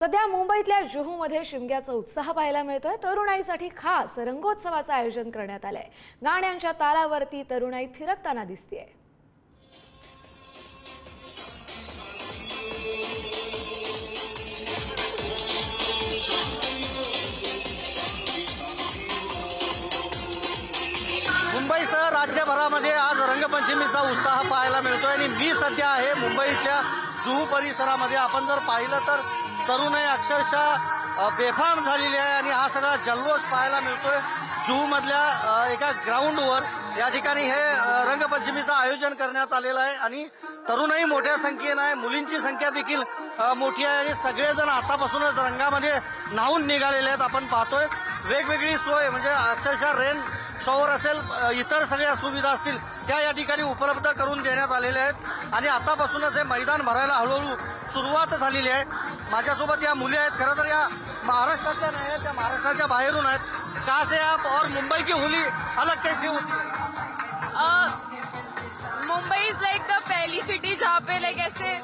सध्या मुंबईतल्या जुहूमध्ये शिमग्याचा उत्साह पाहायला मिळतोय। तरुणाईसाठी खास रंगोत्सवाचं आयोजन करण्यात आलंय। गाण्यांच्या तालावरती तरुणाई थिरकताना दिसतेय। मुंबईसह राज्यभरामध्ये आज रंगपंचमीचा उत्साह पाहायला मिळतोय आणि मी सध्या आहे मुंबईतल्या जुहू परिसरामध्ये। आपण जर पाहिलं तर तरुणाई अक्षरशः बेफाम झालेली आहे आणि हा सगळा जल्लोष पाहायला मिळतोय जुहू मधल्या एका ग्राउंडवर। या ठिकाणी हे रंगपंचमीचं आयोजन करण्यात आलेलं आहे आणि तरुणाई मोठ्या संख्येनं आहे, मुलींची संख्या देखील मोठी आहे आणि सगळेजण आतापासूनच रंगामध्ये न्हावून निघालेले आहेत। आपण पाहतोय वेगवेगळी सोय म्हणजे अक्षरशः रेन शॉवर असेल, इतर सगळ्या सुविधा असतील त्या या ठिकाणी उपलब्ध करून देण्यात आलेल्या आहेत आणि आतापासूनच हे मैदान भरायला हळूहळू सुरुवात झालेली आहे। माझ्यासोबत या मुली आहेत, खरं तर या महाराष्ट्रातल्या नाही आहेत, त्या महाराष्ट्राच्या बाहेरून आहेत। कहाँ से आप और मुंबई की होली अलग कैसे होती है? मुंबई इज लाइक द पहली सिटी जहाँ पे लाइक ऐसे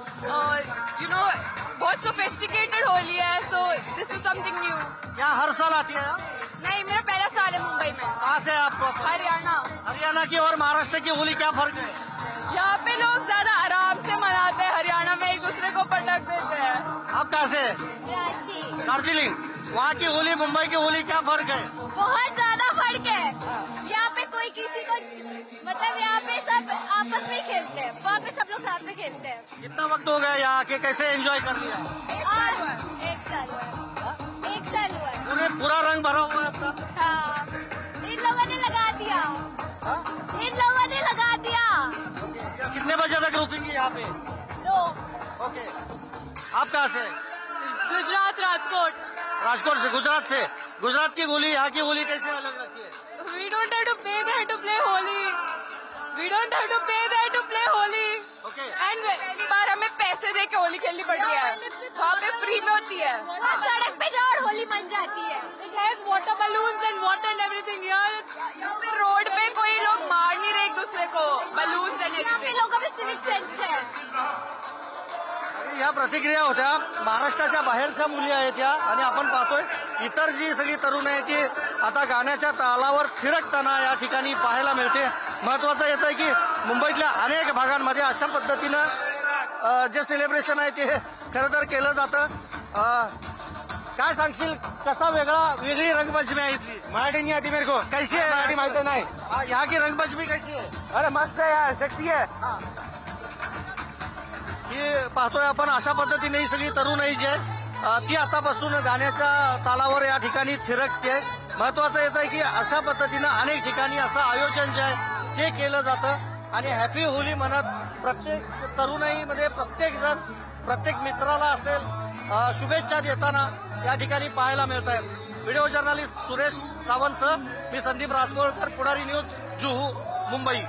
बहुत सोफिस्टिकेटेड होली है, so this is something new. यहाँ हर साल आती है आप? नहीं, मेरा पहला साल है मुंबई में। कहाँ से आप? हरियाणा। हरियाणा की और महाराष्ट्र की होली क्या फर्क है? यहाँ पे लोग ज्यादा आराम से मनाते हैं, हरियाणा में एक दूसरे को पटक देते हैं। आप कहाँ से? दार्जिलिंग। वहाँ की होली मुंबई की होली क्या फर्क है? बहुत ज्यादा फर्क है। यहाँ पे कोई किसी को मतलब यहाँ पे सब आपस में खेलते हैं, वहाँ पे सब लोग साथ में खेलते हैं। कितना वक्त हो गया यहाँ के, कैसे एंजॉय कर लिया? एक साल हुआ। पूरा रंग भरा हुआ है आपका? हाँ, इन लोगों ने लगा दिया। हाँ? इन लोगों ने लगा दिया। कितने बजे तक रुकेंगे यहाँ पे? 2 ओके। आप कहाँ से? गुजरात, राजकोट। राजकोट से, गुजरात से। गुजरात की होली यहाँ की होली कैसे अलग लगती है? We don't have to pay there to play Holy. We don't have to pay there to play Holy. Okay. And पहली बार हमें पैसे दे के होली खेलनी पड़ी है, वहाँ पे फ्री में होती है। सड़क पे जाओ और होली बन जाती है। It has water balloons and water and everything here। यहाँ पे रोड पे कोई लोग मार नहीं रहे एक दूसरे को, balloons and everything। यहाँ पे लोगों में civic sense है। या प्रतिक्रिया होत्या महाराष्ट्राच्या बाहेरच्या मुली आहेत या आणि आपण पाहतोय इतर जी सगळी तरुण आहे ती आता गाण्याच्या तालावर थिरकताना या ठिकाणी पाहायला मिळते। महत्वाचं याचं आहे की मुंबईतल्या अनेक भागांमध्ये अशा पद्धतीनं जे सेलिब्रेशन आहे ते खरं तर केलं जातं। काय सांगशील, कसा वेगळी रंगपंचमी आहे इथली? मराठी नहीं आती मेरे को। कैसी है? मराठी मालूम नहीं। यहाँ की रंगपंचमी कैसी है? अरे मस्त है यार, सेक्सी है। ही पाहतोय आपण अशा पद्धतीने ही सगळी तरुणाई जी आहे ती आतापासून गाण्याच्या तालावर या ठिकाणी थिरकते। महत्वाचं याचं आहे की अशा पद्धतीनं अनेक ठिकाणी असं आयोजन जे आहे ते केलं जातं आणि हॅपी होली म्हणत प्रत्येक तरुणाईमध्ये प्रत्येक जण प्रत्येक मित्राला असेल शुभेच्छा देताना या ठिकाणी पाहायला मिळत आहेत। व्हिडिओ जर्नलिस्ट सुरेश सावंतसह मी संदीप राजगोळकर, पुढारी न्यूज, जुहू, मुंबई।